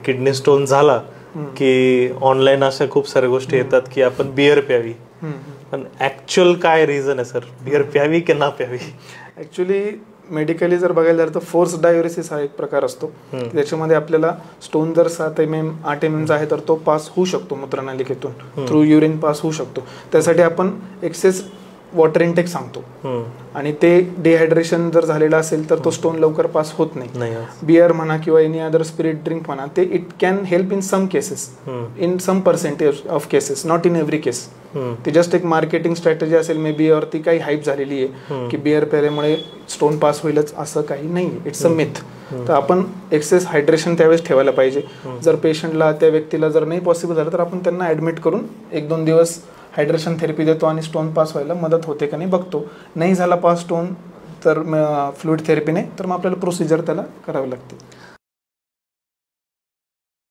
Kidney stone झाला की online अशा खूप साऱ्या गोष्टी येतात की आपण बियर प्यावी, पण ऍक्च्युअल काय रिझन आहे सर, बियर प्यावी की ना प्यावी? ऍक्च्युली मेडिकली जर बघायला गेलं तर फोर्स डायुरेसिस हा एक प्रकार असतो. त्याच्यामध्ये आपल्याला स्टोन जर 7 mm 8 mm आहे तर तो पास होऊ शकतो मूत्रनलिकेतून, थ्रू युरिन पास होऊ शकतो. त्यासाठी आपण एक्सेस वॉटर इनटेक सांगतो आणि ते डिहायड्रेशन जर झालेलं असेल तर तो स्टोन लवकर पास होत नाही. बियर म्हणा किंवा एनी अदर स्पिरिट ड्रिंक म्हणा, ते it can help in some cases, in some percentage of cases, not in every case. ती जस्ट एक मार्केटिंग स्ट्रॅटेजी असेल मे बी, और ती काही हाईप झालेली आहे की बियर प्यायल्यामुळे स्टोन पास होईलच, असं काही नाही. It's a myth. तर आपण एक्सेस हायड्रेशन त्यावेळेस ठेवायला पाहिजे. जर पेशंटला, त्या व्यक्तीला जर नाही पॉसिबल झालं तर आपण त्यांना ऍडमिट करून 1-2 दिवस हायड्रेशन थेरपी देतो आणि स्टोन पास व्हायला मदत होते का नाही बघतो. नाही झाला पास स्टोन तर फ्लुइड थेरपीने, तर मग आपल्याला प्रोसिजर त्याला करावी लागते.